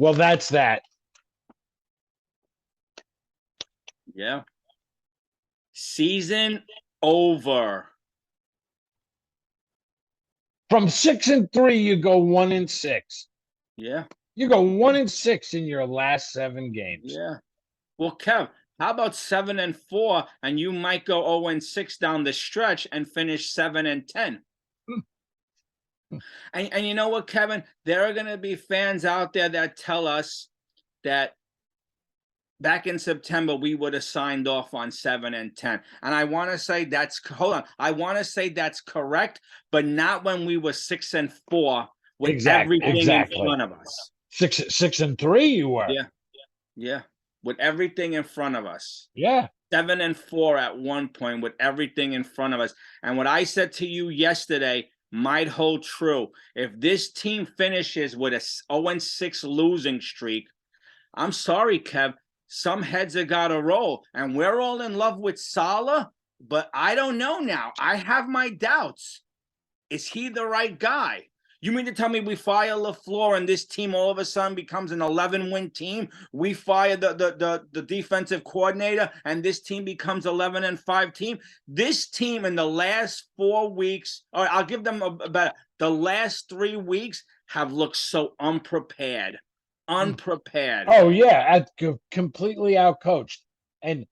Well, that's that. Yeah. Season over. From 6-3, you go 1-6. Yeah. You go 1-6 in your last 7 games. Yeah. Well, Kev, how about 7-4, and you might go 0-6 down the stretch and finish 7-10. And you know what, Kevin? There are going to be fans out there that tell us that back in September we would have signed off on 7-10, and I want to say I want to say that's correct, but not when we were 6-4 with everything in front of us. 6-3, you were. Yeah, with everything in front of us. Yeah. 7-4 at one point with everything in front of us. And what I said to you yesterday might hold true. If this team finishes with a 0-6 losing streak, I'm sorry, Kev, some heads have got to roll. And we're all in love with Salah, but I don't know now. I have my doubts. Is he the right guy? You mean to tell me we fire LaFleur and this team all of a sudden becomes an 11-win team? We fire the defensive coordinator and this team becomes 11-5 team? This team in the last 4 weeks, or I'll give them about the last 3 weeks, have looked so unprepared. Oh, yeah, completely outcoached. And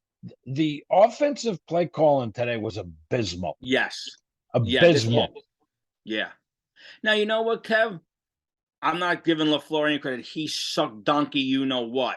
the offensive play calling today was abysmal. Yes. Abysmal. Yeah. Now, you know what, Kev? I'm not giving LaFleur any credit. He sucked donkey, you know what.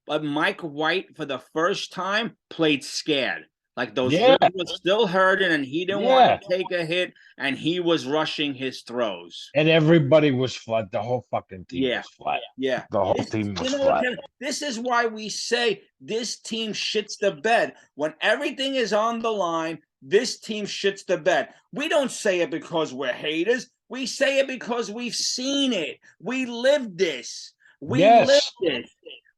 But Mike White, for the first time, played scared. Like those ribs were still hurting, and he didn't want to take a hit, and he was rushing his throws. And everybody was flat. The whole fucking team was flat. Yeah. The whole team was flat. This is why we say this team shits the bed. When everything is on the line, this team shits the bed. We don't say it because we're haters. We say it because we've seen it. We lived this. We lived this.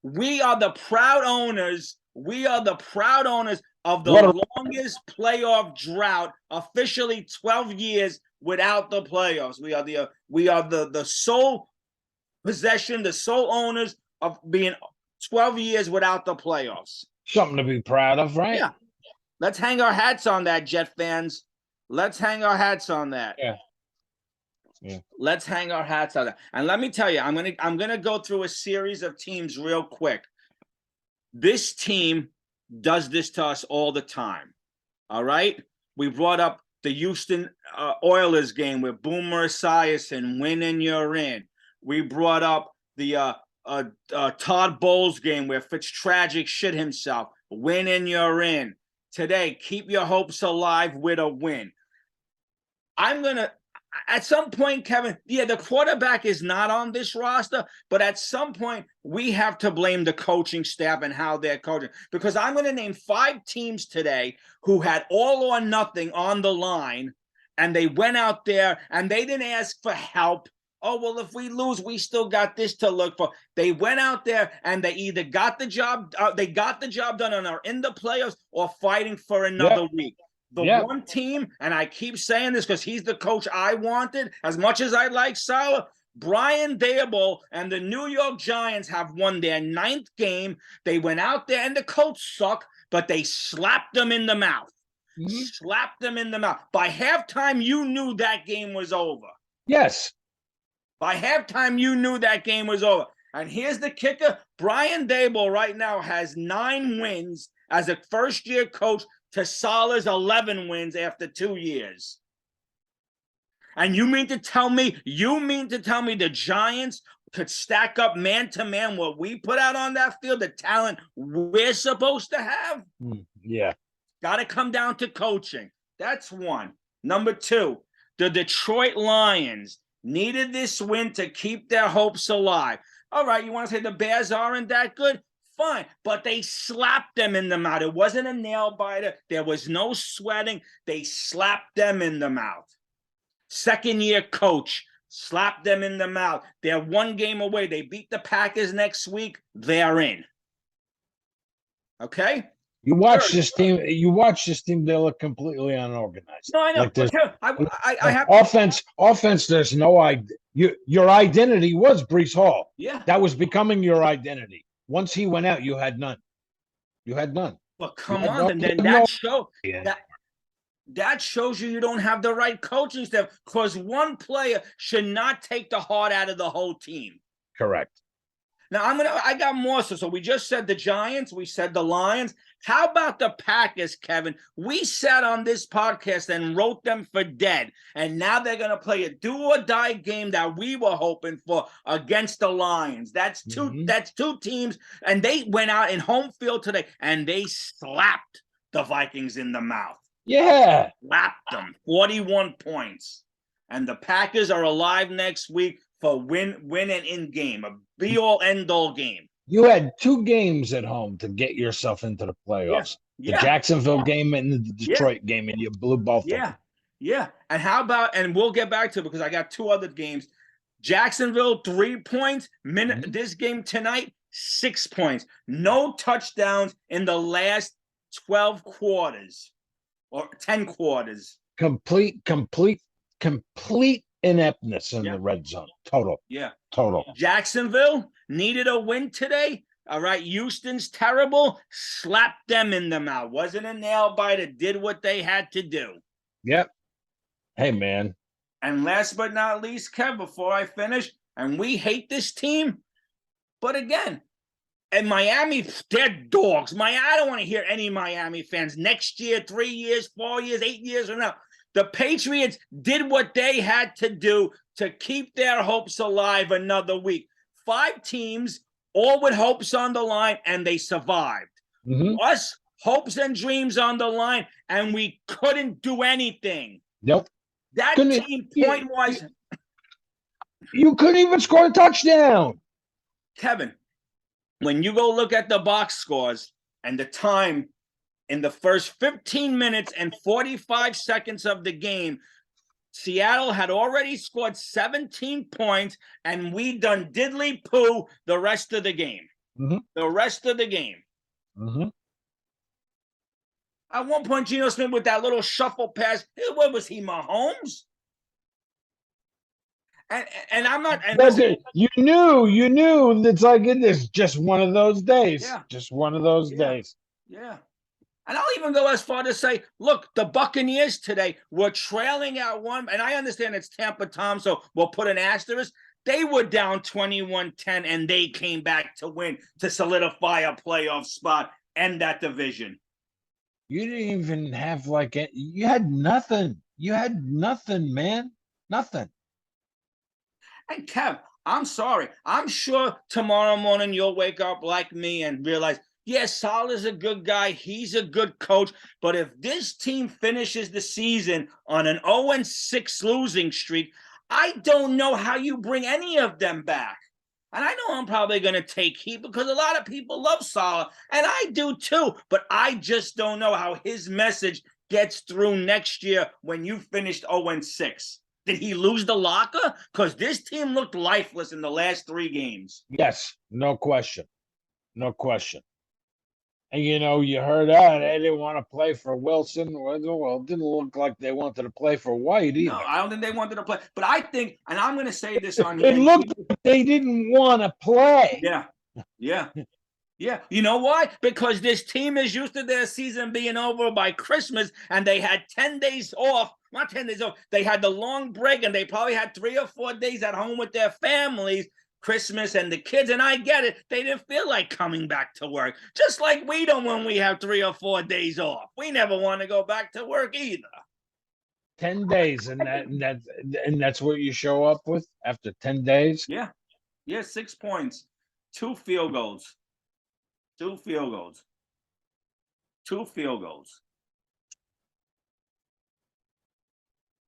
We are the proud owners. We are the proud owners of the longest playoff drought, officially 12 years without the playoffs. We are the sole possession, the sole owners of being 12 years without the playoffs. Something to be proud of, right? Yeah. Let's hang our hats on that, Jet fans. Let's hang our hats on that. Yeah. Let's hang our hats on that. And let me tell you, I'm gonna go through a series of teams real quick. This team does this to us all the time. All right? We brought up the Houston Oilers game where Boomer Esiason, win and you're in. We brought up the Todd Bowles game where Fitztragic shit himself, win and you're in. Today, keep your hopes alive with a win. At some point, Kevin, the quarterback is not on this roster, but at some point, we have to blame the coaching staff and how they're coaching. Because I'm going to name 5 teams today who had all or nothing on the line, and they went out there and they didn't ask for help. Oh, well, if we lose, we still got this to look for. They went out there and they either got the job, done and are in the playoffs or fighting for another week. The one team, and I keep saying this because he's the coach I wanted, as much as I like Salah, Brian Daboll and the New York Giants have won their 9th game. They went out there, and the Colts suck, but they slapped them in the mouth. Slapped them in the mouth. By halftime, you knew that game was over. Yes. By halftime, you knew that game was over. And here's the kicker. Brian Daboll right now has 9 wins as a first-year coach to Salah's 11 wins after 2 years. And you mean to tell me the Giants could stack up man-to-man what we put out on that field, the talent we're supposed to have? Yeah. Got to come down to coaching. That's one. Number 2, the Detroit Lions needed this win to keep their hopes alive. All right, you want to say the Bears aren't that good? Fine, but they slapped them in the mouth. It wasn't a nail biter. There was no sweating. They slapped them in the mouth. Second-year coach, slapped them in the mouth. They're 1 game away. They beat the Packers next week. They're in. Okay? You watch this team. You watch this team. They look completely unorganized. No, I know. Like there's I have offense. There's no idea. Your identity was Brees Hall. Yeah. That was becoming your identity. Once he went out, you had none. You had none. But come on, and then that shows you don't have the right coaching staff, because one player should not take the heart out of the whole team. Correct. Now I got more. So we just said the Giants, we said the Lions. How about the Packers, Kevin? We sat on this podcast and wrote them for dead, and now they're going to play a do-or-die game that we were hoping for against the Lions. That's two teams, and they went out in home field today, and they slapped the Vikings in the mouth. Yeah. Slapped them, 41 points. And the Packers are alive next week for win and in game, a be-all, end-all game. You had 2 games at home to get yourself into the playoffs. Yeah. The Jacksonville game and the Detroit game, and you blew both of them. Yeah. And how about, and we'll get back to it because I got 2 other games. Jacksonville, 3 points. This game tonight, 6 points. No touchdowns in the last 12 quarters or 10 quarters. Complete ineptness in the red zone. Total. Jacksonville needed a win today. All right. Houston's terrible. Slapped them in the mouth. Wasn't a nail biter. Did what they had to do. Yep. Hey, man. And last but not least, Kev, before I finish, and we hate this team, but again, and Miami, they're dogs. I don't want to hear any Miami fans next year, 3 years, 4 years, 8 years from now. The Patriots did what they had to do to keep their hopes alive another week. 5 teams, all with hopes on the line, and they survived. Us, hopes and dreams on the line, and we couldn't do anything. Nope. That team, point-wise, you couldn't even score a touchdown. Kevin, when you go look at the box scores and the time in the first 15 minutes and 45 seconds of the game, Seattle had already scored 17 points, and we done diddly-poo the rest of the game. The rest of the game. At one point, Geno Smith with that little shuffle pass, what was he, Mahomes? And I'm not. And you knew. It's like it is just one of those days. Yeah. Just one of those days. Yeah. And I'll even go as far to say, look, the Buccaneers today were trailing at 1, and I understand it's Tampa Tom, so we'll put an asterisk. They were down 21-10, and they came back to win, to solidify a playoff spot and that division. You didn't even have you had nothing. You had nothing, man. Nothing. And Kev, I'm sorry. I'm sure tomorrow morning you'll wake up like me and realize, yes, Saleh's a good guy. He's a good coach. But if this team finishes the season on an 0-6 losing streak, I don't know how you bring any of them back. And I know I'm probably going to take heat because a lot of people love Saleh, and I do too. But I just don't know how his message gets through next year when you finished 0-6. Did he lose the locker? Because this team looked lifeless in the last 3 games. Yes, no question. No question. And, you heard that they didn't want to play for Wilson. Well, it didn't look like they wanted to play for White either. No, I don't think they wanted to play. But I think, and I'm going to say this on here. It looked like they didn't want to play. Yeah. You know why? Because this team is used to their season being over by Christmas, and they had 10 days off. Not 10 days off. They had the long break, and they probably had 3 or 4 days at home with their families. Christmas and the kids, and I get it. They didn't feel like coming back to work, just like we don't when we have 3 or 4 days off. We never want to go back to work either. 10 days, and that's what you show up with after 10 days. Yeah, 6 points, 2 field goals, 2 field goals, 2 field goals.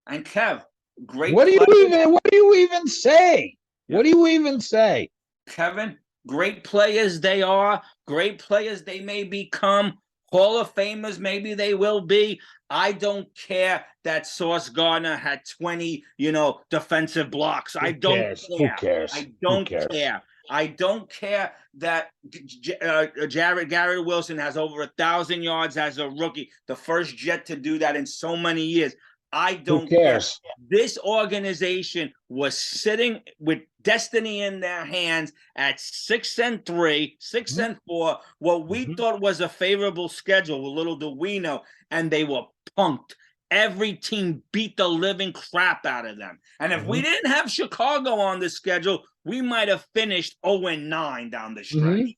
And Kev, great. What do you even say? What do you even say? Kevin, great players they are. Great players they may become. Hall of Famers maybe they will be. I don't care that Sauce Gardner had 20, defensive blocks. I don't care. Who cares? I don't care. I don't care that Garrett Wilson has over 1,000 yards as a rookie, the first Jet to do that in so many years. I don't care. This organization was sitting with destiny in their hands at 6-3, 6-4, what we thought was a favorable schedule. Little do we know, and they were punked. Every team beat the living crap out of them. And if we didn't have Chicago on the schedule, we might have finished 0-9 down the stretch.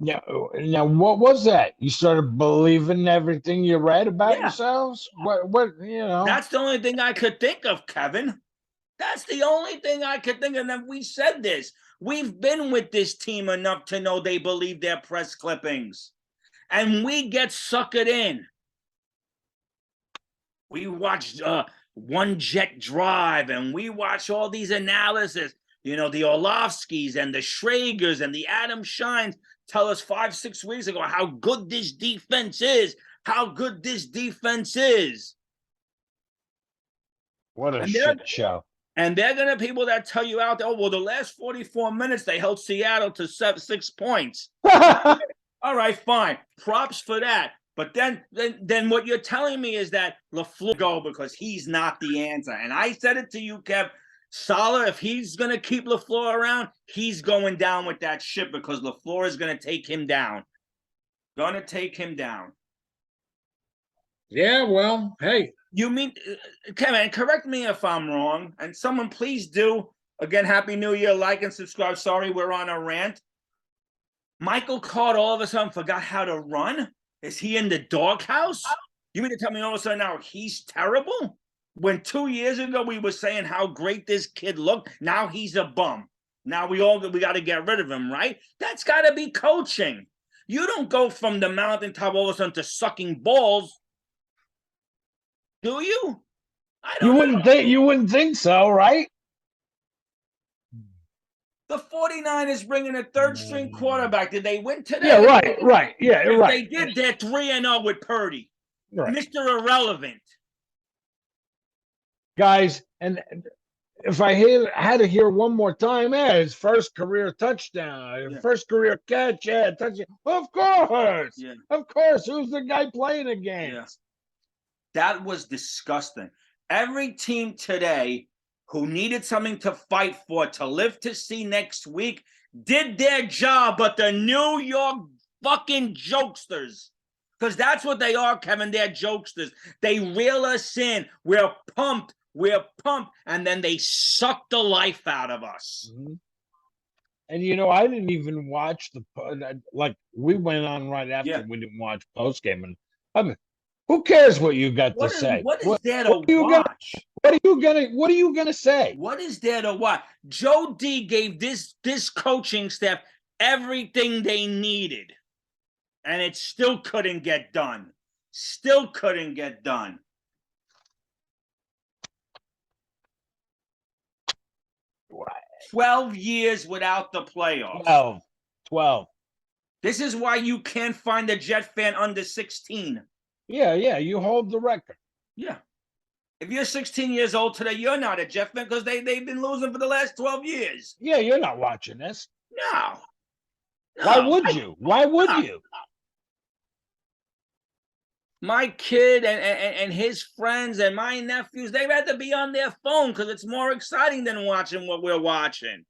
Yeah. Now, what was that? You started believing everything you read about yourselves? What, you know? That's the only thing I could think of, Kevin. That's the only thing I could think of. And we said this. We've been with this team enough to know they believe their press clippings. And we get suckered in. We watched One Jet Drive, and we watch all these analysis. You know, the Orlovskis and the Schregers and the Adam Shines tell us 5-6 weeks ago how good this defense is, how good this defense is. What a shit show. And they're going to people that tell you out there, oh, well, the last 44 minutes, they held Seattle to 6 points. All right, fine. Props for that. But then what you're telling me is that LaFleur go because he's not the answer. And I said it to you, Kev. Saleh, if he's going to keep LaFleur around, he's going down with that ship because LaFleur is going to take him down. Going to take him down. Yeah, well, hey. You mean, Kevin, correct me if I'm wrong. And someone please do. Again, Happy New Year. Like and subscribe. Sorry, we're on a rant. Michael Card all of a sudden forgot how to run? Is he in the doghouse? You mean to tell me all of a sudden now he's terrible? When 2 years ago we were saying how great this kid looked, now he's a bum. Now we got to get rid of him, right? That's got to be coaching. You don't go from the mountaintop all of a sudden to sucking balls, do you? You wouldn't think so, right? The 49ers bringing a third-string quarterback. Did they win today? Yeah, right. Yeah, if right. They did. They're 3-0 with Purdy, right. Mr. Irrelevant. Guys, and if I had to hear one more time, his first career touchdown, first career catch, touchdown. Of course. Of course. Who's the guy playing against? Yeah. That was disgusting. Every team today who needed something to fight for, to live to see next week, did their job, but the New York fucking jokesters, because that's what they are, Kevin, they're jokesters. They reel us in. We're pumped, and then they suck the life out of us. And, you know, I didn't even watch we went on right after we didn't watch postgame. And I mean, who cares what you got to say? What is there to watch? What are you gonna say? What is there to watch? Joe D gave this coaching staff everything they needed, and it still couldn't get done. 12 years without the playoffs. 12. This is why you can't find a Jet fan under 16. Yeah, you hold the record. Yeah. If you're 16 years old today, you're not a Jet fan because they've been losing for the last 12 years. Yeah, you're not watching this. No. Why would you? Why would you? My kid and his friends and my nephews, they'd rather be on their phone because it's more exciting than watching what we're watching.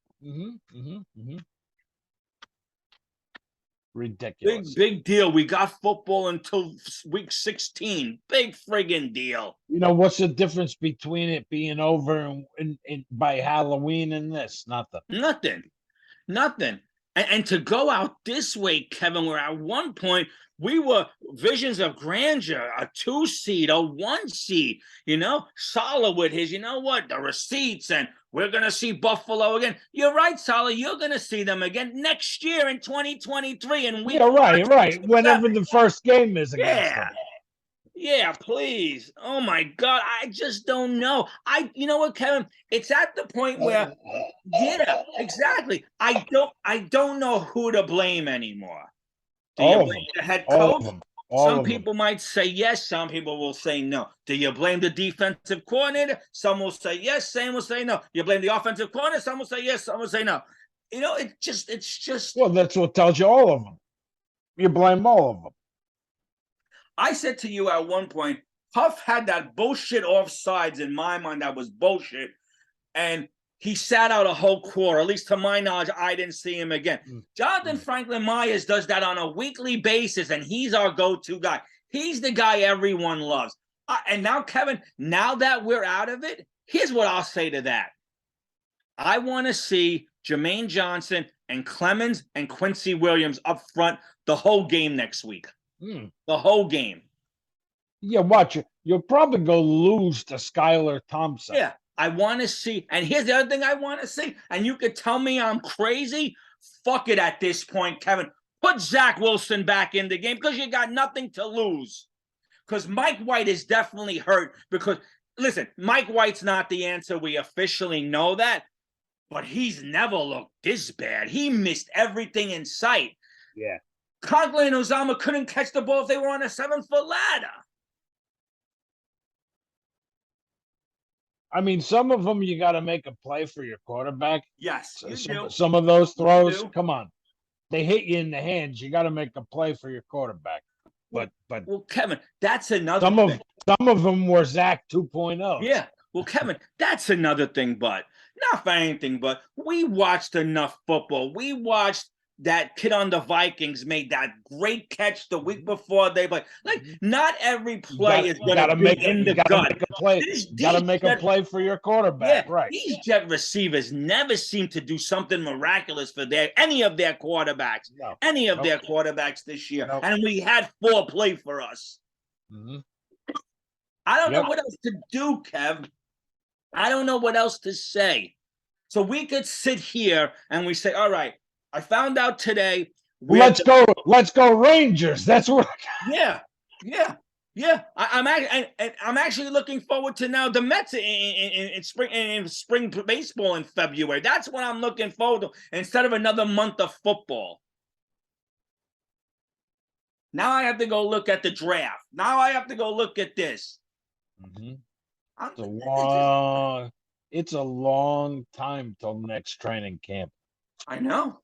Ridiculous. Big deal. We got football until week 16. Big friggin' deal. You know, what's the difference between it being over and by Halloween and this? Nothing. And to go out this way, Kevin, where at one point we were visions of grandeur, a 2 seed, a 1 seed, you know, Saleh with his, you know what, the receipts, and we're going to see Buffalo again. You're right, Saleh. You're going to see them again next year in 2023. And right. Whenever the first game is against them. Yeah, please. Oh my God. I just don't know. You know what, Kevin? It's at the point where, yeah, exactly. I don't know who to blame anymore. Do you blame the head coach? All Some of them. people might say yes. Some people will say no. Do you blame the defensive coordinator? Some will say yes. Some will say no. You blame the offensive coordinator? Some will say yes. Some will say no. You know, it's just. Well, that's what tells you all of them. You blame all of them. I said to you at one point, Huff had that bullshit offsides in my mind. That was bullshit. And he sat out a whole quarter. At least to my knowledge, I didn't see him again. Jonathan Franklin Myers does that on a weekly basis, and he's our go-to guy. He's the guy everyone loves. And now, Kevin, now that we're out of it, here's what I'll say to that. I want to see Jermaine Johnson and Clemens and Quincy Williams up front the whole game next week. The whole game. Yeah, watch it. You'll probably go lose to Skylar Thompson. Yeah. I want to see, and here's the other thing I want to see, and you could tell me I'm crazy. Fuck it at this point, Kevin. Put Zach Wilson back in the game because you got nothing to lose. Because Mike White is definitely hurt because, listen, Mike White's not the answer. We officially know that, but he's never looked this bad. He missed everything in sight. Yeah. Conklin and Uzama couldn't catch the ball if they were on a 7-foot ladder. I mean, some of them you got to make a play for your quarterback. Yes, you do. Some of those throws, come on, they hit you in the hands. You got to make a play for your quarterback. But well, Kevin, that's another. Some of them were Zach 2.0. Yeah, well, Kevin, that's another thing. But not for anything. But we watched enough football. We watched that kid on the Vikings made that great catch the week before they played. Like, not every play is going to be in the gut. You got to make a play for your quarterback, right? These Jet receivers never seem to do something miraculous for any of their quarterbacks. Any of their quarterbacks this year. And we had 4 play for us. I don't know what else to do, Kev. I don't know what else to say. So we could sit here and we say, all right, I found out today. Let's go Rangers. That's what. Yeah. I'm actually looking forward to now the Mets in spring baseball in February. That's what I'm looking forward to instead of another month of football. Now I have to go look at the draft. Now I have to go look at this. It's a long time till next training camp. I know.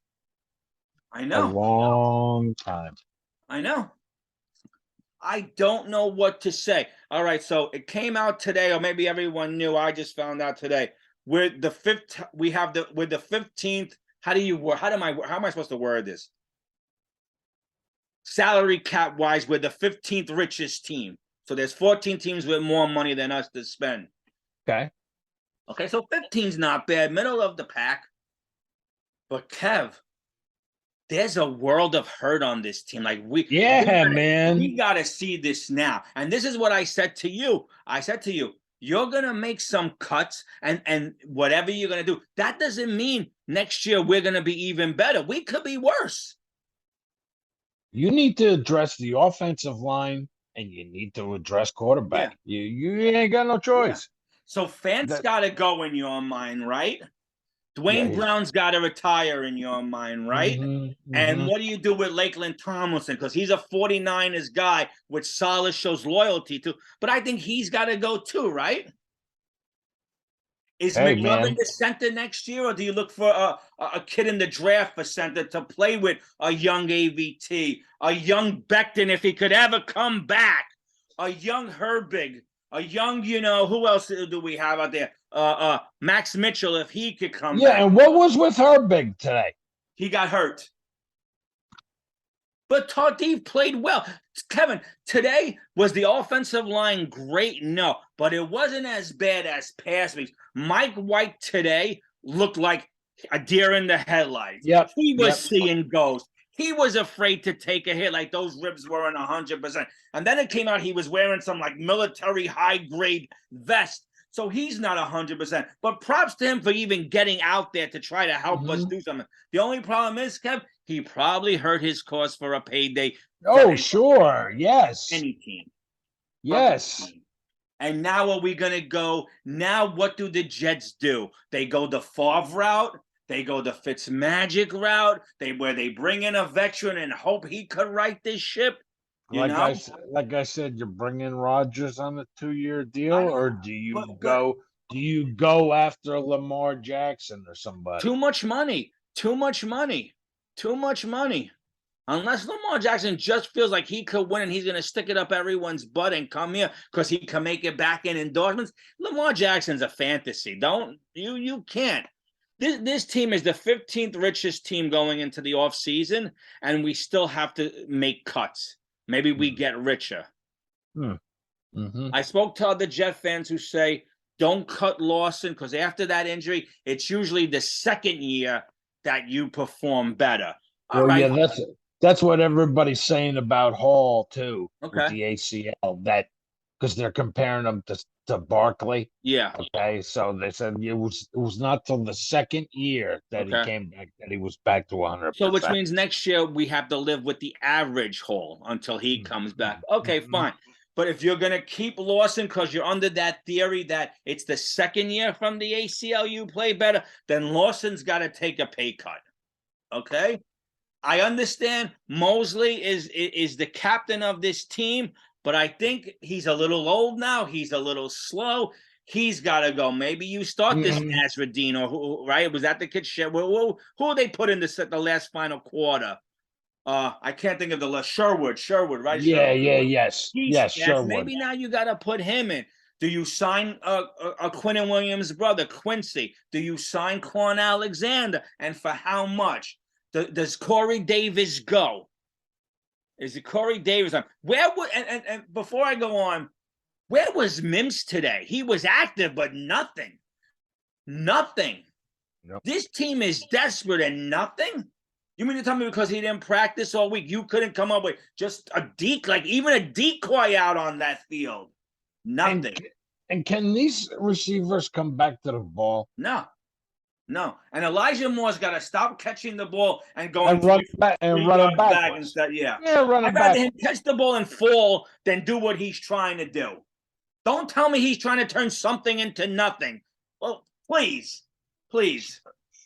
A long time. I know. I don't know what to say. All right, so it came out today, or maybe everyone knew. I just found out today. We're the 15th. How am I supposed to word this? Salary cap wise, we're the 15th richest team. So there's 14 teams with more money than us to spend. Okay, so 15's not bad, middle of the pack. But Kev, there's a world of hurt on this team. Like we got to see this now. And this is what I said to you. I said to you, you're going to make some cuts and whatever you're going to do. That doesn't mean next year we're going to be even better. We could be worse. You need to address the offensive line and you need to address quarterback. Yeah. You ain't got no choice. Yeah. So Fant's got to go in your mind, right? Dwayne Brown's got to retire in your mind, right? And what do you do with Lakeland Tomlinson? Because he's a 49ers guy, which Salah shows loyalty to. But I think he's got to go too, right? Is McLovin the center next year, or do you look for a kid in the draft for center to play with a young AVT, a young Becton if he could ever come back, a young Herbig, a young, who else do we have out there? Max Mitchell, if he could come back. Yeah, and what was with Herbig today? He got hurt. But Tardif played well. Kevin, today, was the offensive line great? No, but it wasn't as bad as past weeks. Mike White today looked like a deer in the headlights. He was seeing ghosts. He was afraid to take a hit, like those ribs weren't 100%. And then it came out he was wearing some like military high-grade vest. So he's not 100%. But props to him for even getting out there to try to help us do something. The only problem is, Kev, he probably hurt his cause for a payday. Oh, sure. Yes. Any team. Yes. And now are we going to go? Now what do the Jets do? They go the Favre route. They go the Fitzmagic route. Where they bring in a veteran and hope he could right this ship. You know, like I said, you're bringing Rodgers on a 2-year deal, I don't. or do you But go? Do you go after Lamar Jackson or somebody? too much money. Too much money. Too much money. Unless Lamar Jackson just feels like he could win and he's going to stick it up everyone's butt and come here because he can make it back in endorsements. Lamar Jackson's a fantasy. You can't. This team is the 15th richest team going into the offseason, and we still have to make cuts. Maybe we get richer. I spoke to other Jet fans who say, don't cut Lawson because after that injury, it's usually the second year that you perform better. All right. Yeah, that's what everybody's saying about Hall too, with Okay. the ACL. That because they're comparing him to Barkley. Yeah. Okay, so they said it was not till the second year that he came back that he was back to 100%. So which means next year we have to live with the average Hall until he comes back. Okay, fine. But if you're going to keep Lawson because you're under that theory that it's the second year from the ACL you play better, then Lawson's got to take a pay cut. Okay? I understand Mosley is the captain of this team, but I think he's a little old now. He's a little slow. He's got to go. Maybe you start this Nasruddin or who, right? Was that the kid? Who they put in the last final quarter? I can't think of the Sherwood, right? Yeah, Sherwood. yes, Sherwood. Maybe now you got to put him in. Do you sign a Quinn Williams' brother, Quincy? Do you sign Quan Alexander? And for how much? Does Corey Davis go? Is it Corey Davis on? Where would and before I go on, where was Mims today? He was active, but nothing. Nothing. Nope. This team is desperate and nothing. You mean to tell me because he didn't practice all week, you couldn't come up with just even a decoy out on that field? Nothing. And can these receivers come back to the ball? No. And Elijah Moore's got to stop catching the ball and going and run back instead. Yeah, running back. I'd rather him catch the ball and fall than do what he's trying to do. Don't tell me he's trying to turn something into nothing. Well, please. It's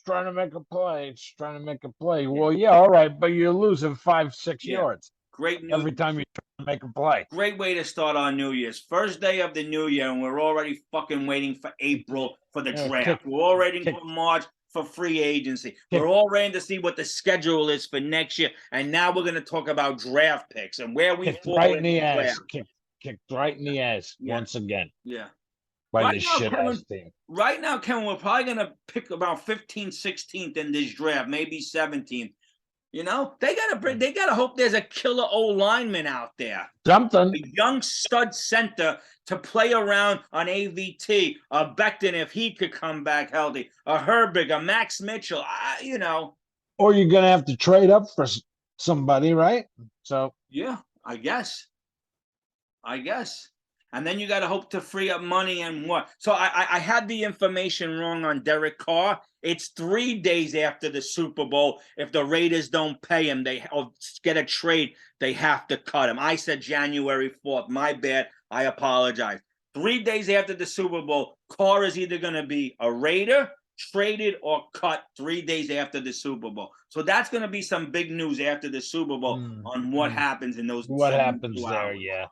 trying to make a play. Well, yeah, all right, but you're losing 5-6 yards. Great news. Every time you try to make a play. Great way to start our New Year's. First day of the new year, and we're already fucking waiting for April for the draft. We're all waiting for March for free agency. We're all waiting to see what the schedule is for next year. And now we're going to talk about draft picks and where we fall right in the ass. Kicked right in the ass once again. Yeah. By this shit-ass team. Right now, Kevin, we're probably going to pick about 15th, 16th in this draft, maybe 17th. You know, they gotta hope there's a killer old lineman out there. Something. A young stud center to play around on AVT. A Becton if he could come back healthy. A Herbig, a Max Mitchell. You know. Or you're gonna have to trade up for somebody, right? So. Yeah, I guess. And then you got to hope to free up money and what. So I had the information wrong on Derek Carr. It's 3 days after the Super Bowl. If the Raiders don't pay him, or get a trade, they have to cut him. I said January 4th. My bad. I apologize. 3 days after the Super Bowl, Carr is either going to be a Raider, traded, or cut 3 days after the Super Bowl. So that's going to be some big news after the Super Bowl on what happens in those. What happens there? Yeah.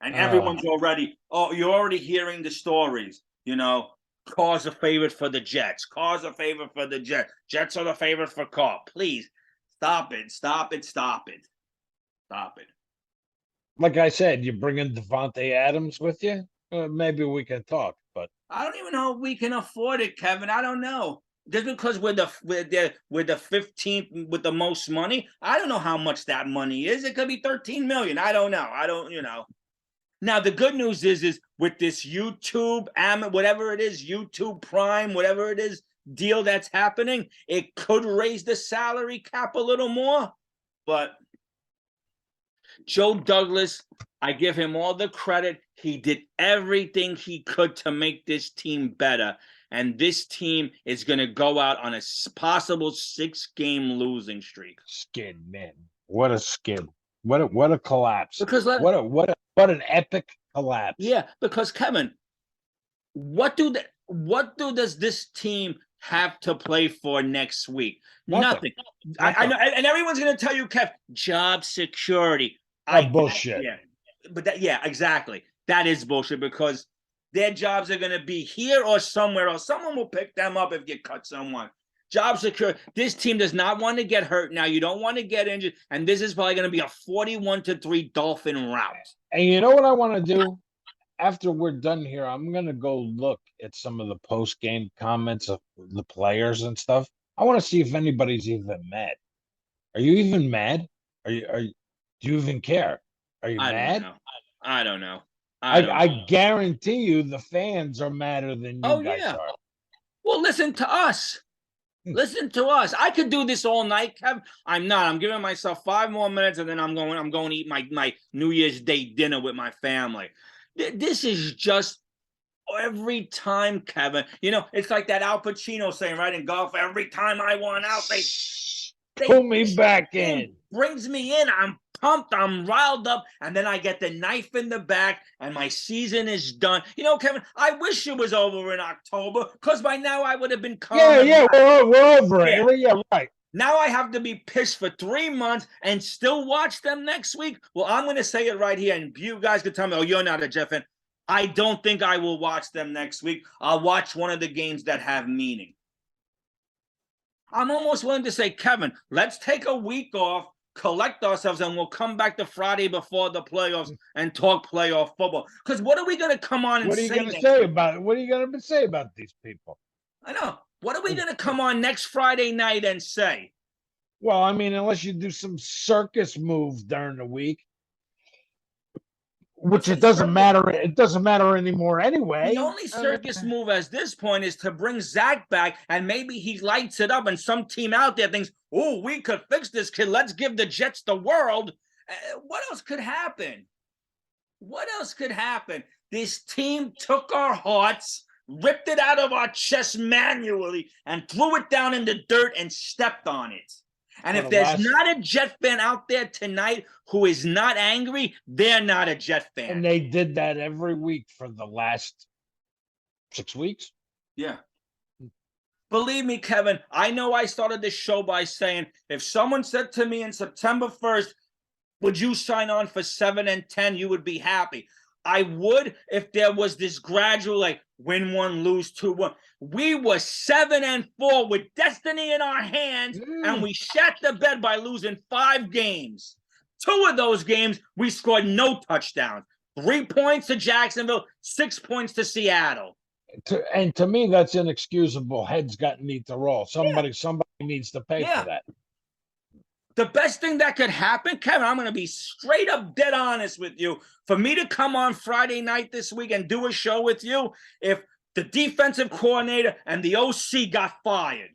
And everyone's already, you're already hearing the stories, you know, Carr's a favorite for the Jets. Carr's a favorite for the Jets. Jets are the favorite for Carr. Please, stop it. Like I said, you bringing Devontae Adams with you? Maybe we can talk, but. I don't even know if we can afford it, Kevin. I don't know. Just because we're the 15th with the most money, I don't know how much that money is. It could be $13 million. I don't know. Now, the good news is with this YouTube, whatever it is, YouTube Prime, whatever it is, deal that's happening, it could raise the salary cap a little more. But Joe Douglas, I give him all the credit. He did everything he could to make this team better. And this team is going to go out on a possible 6-game losing streak. Skid, man. What a skid. What a collapse. Because what an epic collapse. Yeah, because Kevin, what does this team have to play for next week? Nothing. I know, and everyone's going to tell you, Kev, job security. Bullshit. Yeah, but exactly. That is bullshit because their jobs are going to be here or somewhere else. Someone will pick them up if you cut someone. Job security. This team does not want to get hurt now. You don't want to get injured, and this is probably going to be a 41-3 Dolphin rout. And you know what I want to do? After we're done here, I'm going to go look at some of the post-game comments of the players and stuff. I want to see if anybody's even mad. Are you even mad? Do you even care? Are you mad? I don't know. I guarantee you the fans are madder than you guys are. Well, listen to us. Listen to us. I could do this all night, Kev. I'm not. I'm giving myself 5 more minutes, and then I'm going to eat my New Year's Day dinner with my family. This is just every time, Kevin. You know, it's like that Al Pacino saying, right, in golf, every time I want out, they pull me back in. Brings me in. I'm pumped. I'm riled up. And then I get the knife in the back and my season is done. You know, Kevin, I wish it was over in October because by now I would have been calm. Yeah, we're over it. Yeah, right. Now I have to be pissed for 3 months and still watch them next week. Well, I'm going to say it right here. And you guys can tell me, oh, you're not a Jet fan. I don't think I will watch them next week. I'll watch one of the games that have meaning. I'm almost willing to say, Kevin, let's take a week off, collect ourselves, and we'll come back to Friday before the playoffs and talk playoff football. Because what are we going to come on and say? What are you going to say about it? What are you going to say about these people? I know. What are we going to come on next Friday night and say? Well, I mean, unless you do some circus move during the week, which it doesn't matter. It doesn't matter anymore anyway. The only circus move at this point is to bring Zach back, and maybe he lights it up, and some team out there thinks, oh, we could fix this kid. Let's give the Jets the world. What else could happen? What else could happen? This team took our hearts, ripped it out of our chest manually, and threw it down in the dirt and stepped on it. And if there's not a Jet fan out there tonight who is not angry, they're not a Jet fan. And they did that every week for the last 6 weeks. Yeah. Believe me, Kevin, I know I started this show by saying, if someone said to me in September 1st, would you sign on for 7 and 10, you would be happy. I would if there was this gradual, like, win 1, lose 2, 1. We were 7 and 4 with destiny in our hands, and we shat the bed by losing 5 games. 2 of those games, we scored no touchdowns. 3 points to Jacksonville, 6 points to Seattle. And to me, that's inexcusable. Heads need to roll. Somebody needs to pay for that. The best thing that could happen, Kevin, I'm going to be straight up dead honest with you. For me to come on Friday night this week and do a show with you, if the defensive coordinator and the OC got fired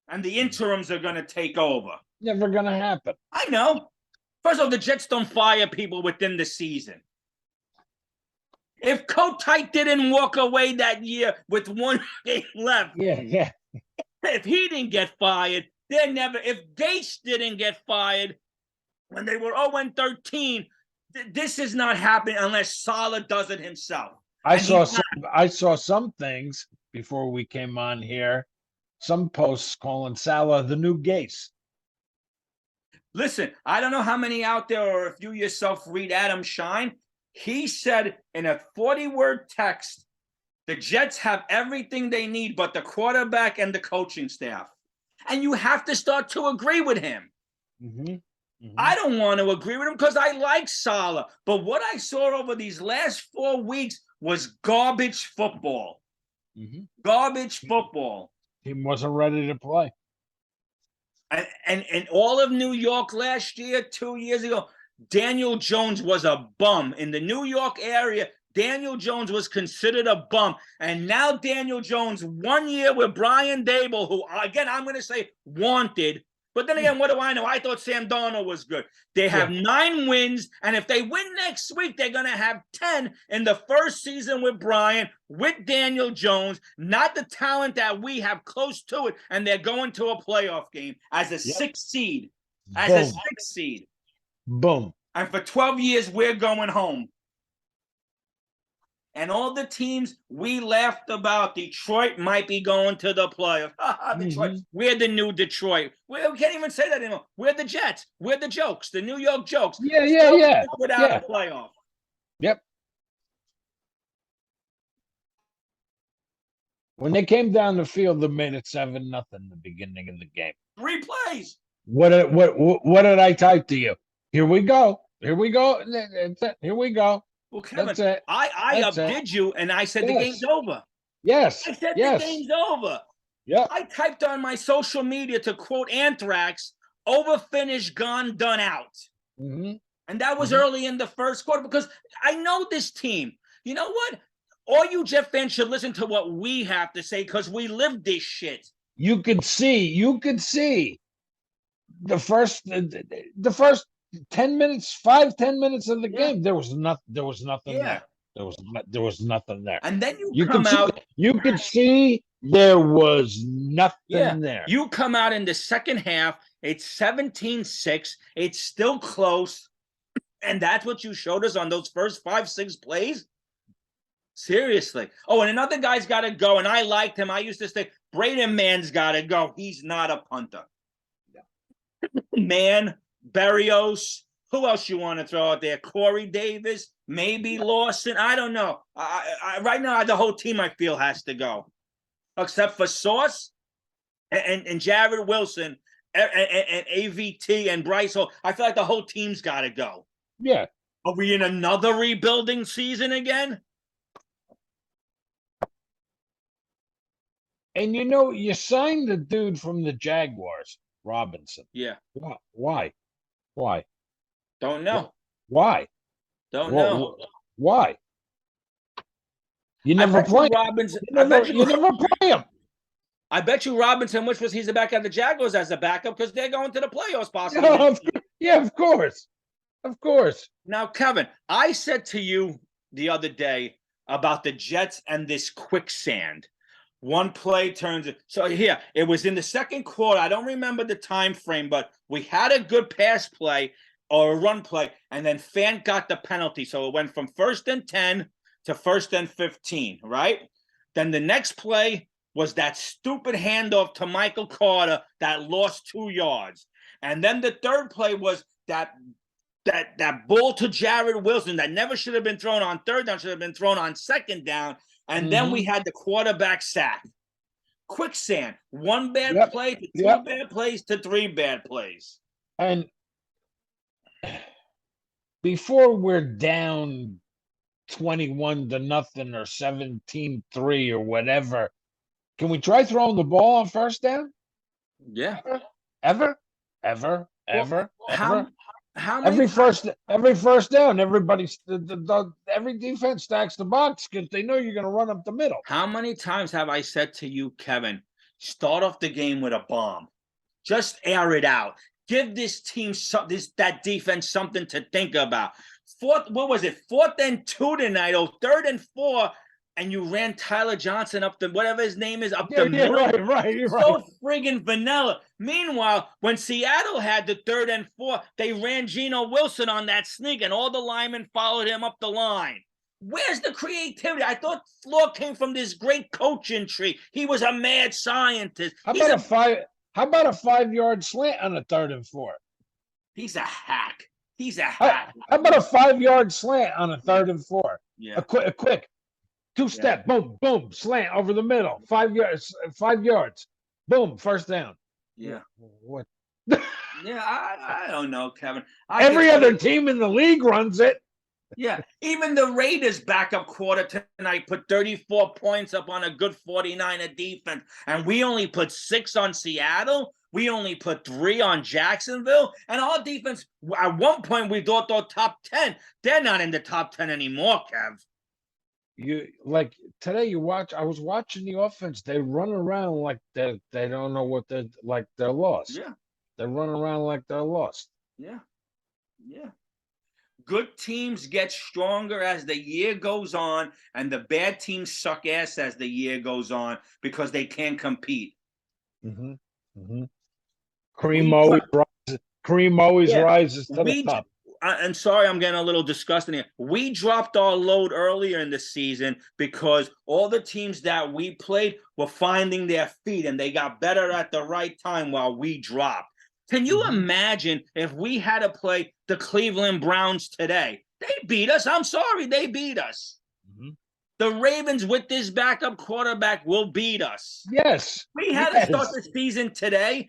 and the interims are going to take over. Never going to happen. I know. First of all, the Jets don't fire people within the season. If Kotite didn't walk away that year with 1 game left, if he didn't get fired, if Gase didn't get fired when they were 0-13, this is not happening unless Saleh does it himself. I saw some things before we came on here, some posts calling Saleh the new Gase. Listen, I don't know how many out there, or if you yourself read Adam Shine. He said in a 40-word text, the Jets have everything they need but the quarterback and the coaching staff. And you have to start to agree with him. I don't want to agree with him because I like Saleh. But what I saw over these last 4 weeks was garbage football. Garbage football. He wasn't ready to play. And all of New York last year, 2 years ago, Daniel Jones was a bum. In the New York area, Daniel Jones was considered a bum. And now Daniel Jones, 1 year with Brian Dable, who, again, I'm going to say wanted. But then again, what do I know? I thought Sam Darnold was good. They have 9 wins. And if they win next week, they're going to have 10 in the first season with Brian, with Daniel Jones, not the talent that we have close to it. And they're going to a playoff game as a 6th seed. As a 6th seed. Boom. And for 12 years, we're going home. and all the teams we laughed about. Detroit might be going to the playoffs. Detroit, we're the new Detroit. We can't even say that anymore. We're the Jets. We're the jokes, the New York jokes. Yeah. Without a playoff. Yep. When they came down the field, they made it 7-0 in the beginning of the game. 3 plays. What did I type to you? Here we go. Here we go. Here we go. Well, Kevin, That's it. I updid you, and I said the game's over. Yes. I said the game's over. Yeah. I typed on my social media, to quote Anthrax, over, finished, gone, done, out. And that was early in the first quarter, because I know this team. You know what? All you Jet fans should listen to what we have to say, because we lived this shit. You could see the first 10 minutes, 5-10 minutes of the game. There was nothing there. There was nothing there. And then you come out. You could see there was nothing there. You come out in the second half. It's 17-6. It's still close. And that's what you showed us on those first 5-6 plays? Seriously. Oh, and another guy's got to go, and I liked him. I used to say, Braden Mann's got to go. He's not a punter. Mann, Berrios, who else you want to throw out there? Corey Davis, maybe Lawson. I don't know. Right now, the whole team, I feel, has to go. Except for Sauce and Jared Wilson and AVT and Bryce Hall. I feel like the whole team's got to go. Yeah. Are we in another rebuilding season again? And you signed the dude from the Jaguars, Robinson. Yeah. Why? Don't know. Why? Don't know. Why? You never play Robinson. You never play him. I bet you Robinson wishes he's the back of the Jaguars as a backup, because they're going to the playoffs possibly. Yeah, of course. Of course. Now, Kevin, I said to you the other day about the Jets and this quicksand. One play turns it. So here, it was in the second quarter. I don't remember the time frame, but we had a good pass play or a run play, and then Fant got the penalty. So it went from 1st and 10 to 1st and 15, right? Then the next play was that stupid handoff to Michael Carter that lost 2 yards. And then the third play was that ball to Jared Wilson that never should have been thrown on third down, should have been thrown on second down. And then we had the quarterback sack. Quicksand. 1 bad play to 2 bad plays to 3 bad plays. And before we're down 21-0 or 17-3 or whatever, can we try throwing the ball on first down? Yeah. Ever? How many every first down, everybody's every defense stacks the box because they know you're going to run up the middle. How many times have I said to you, Kevin, start off the game with a bomb, just air it out, give this team that defense something to think about. 4th and 2 tonight, or 3rd and 4, and you ran Tyler Johnson up the whatever his name is up the middle. Right. So friggin' vanilla. Meanwhile, when Seattle had the 3rd and 4, they ran Geno Wilson on that sneak, and all the linemen followed him up the line. Where's the creativity? I thought Floor came from this great coaching tree. He was a mad scientist. How about a 5-yard slant on a 3rd and 4? He's a hack. How about a 5-yard slant on a 3rd and 4? Yeah. A quick 2-step, boom, slant over the middle, 5 yards, boom, first down. Yeah. What? Yeah, I don't know, Kevin. Every other team in the league runs it. Yeah, even the Raiders' backup quarter tonight put 34 points up on a good 49er defense, and we only put 6 on Seattle. We only put 3 on Jacksonville, and our defense, at one point, we thought they're top 10. They're not in the top 10 anymore, Kev. Today I was watching the offense. They run around like they don't know what they're lost. Yeah. They run around like they're lost. Yeah. Good teams get stronger as the year goes on, and the bad teams suck ass as the year goes on because they can't compete. Cream always rises to the top. I'm sorry, I'm getting a little disgusting here. We dropped our load earlier in the season because all the teams that we played were finding their feet and they got better at the right time while we dropped. Can you imagine if we had to play the Cleveland Browns today? They beat us. I'm sorry, they beat us. The Ravens with this backup quarterback will beat us. Yes. We had to start the season today,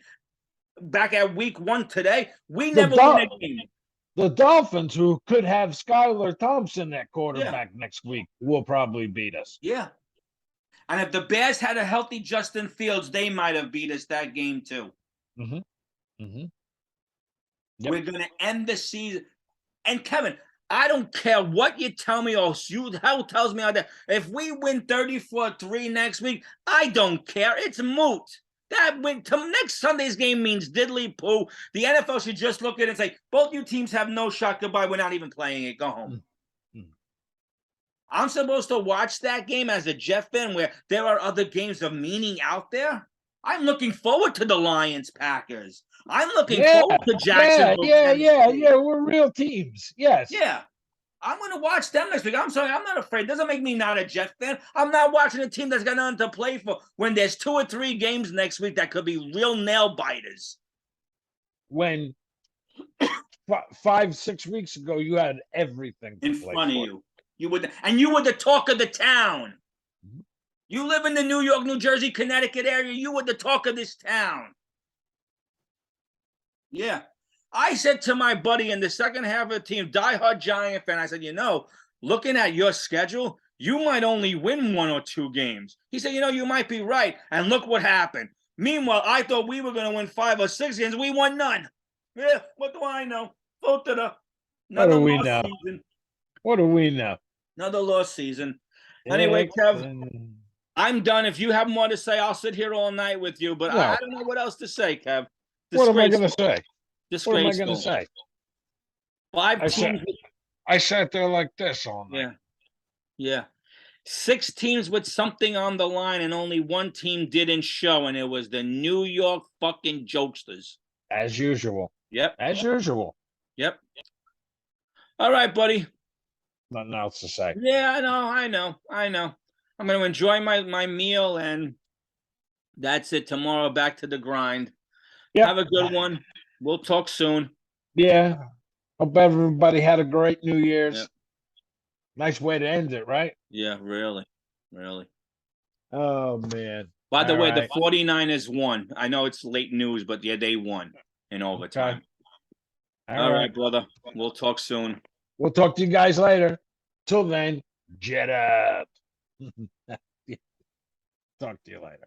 back at week 1 today. We never win a game. The Dolphins, who could have Skylar Thompson at quarterback next week, will probably beat us. Yeah. And if the Bears had a healthy Justin Fields, they might have beat us that game too. Yep. We're going to end the season. And Kevin, I don't care what you tell me or how tells me out there. If we win 34-3 next week, I don't care. It's moot. That win to next Sunday's game means diddly poo. The NFL should just look at it and say, both you teams have no shot. Goodbye. We're not even playing it. Go home. I'm supposed to watch that game as a Jet fan where there are other games of meaning out there. I'm looking forward to the Lions-Packers. I'm looking forward to Jacksonville. Yeah. We're real teams. Yes. Yeah. I'm going to watch them next week. I'm sorry. I'm not afraid. It doesn't make me not a Jet fan. I'm not watching a team that's got nothing to play for when there's 2 or 3 games next week that could be real nail biters. When 5-6 weeks ago, you had everything in front of you. You were the talk of the town. You live in the New York, New Jersey, Connecticut area. You were the talk of this town. Yeah. I said to my buddy in the second half of the team, diehard Giant fan, I said, looking at your schedule, you might only win 1 or 2 games. He said, you might be right. And look what happened. Meanwhile, I thought we were going to win 5 or 6 games. We won none. Yeah, what do I know? What do we know? Season. What do we know? Another lost season. Anyway, Kev, I'm done. If you have more to say, I'll sit here all night with you. But I don't know what else to say, Kev. What am I going to say? What am I going to say? 5 teams. I sat there like this all night. Yeah. 6 teams with something on the line, and only 1 team didn't show, and it was the New York fucking Jokesters. As usual. Yep. As usual. Yep. All right, buddy. Nothing else to say. Yeah, I know. I'm going to enjoy my meal, and that's it. Tomorrow, back to the grind. Yep. Have a good one. We'll talk soon. Yeah. Hope everybody had a great New Year's. Yep. Nice way to end it, right? Yeah, really. Oh, man. By the way, the 49ers won. I know it's late news, but yeah, they won in overtime. Okay. All right, brother. We'll talk soon. We'll talk to you guys later. Till then, jet up. Talk to you later.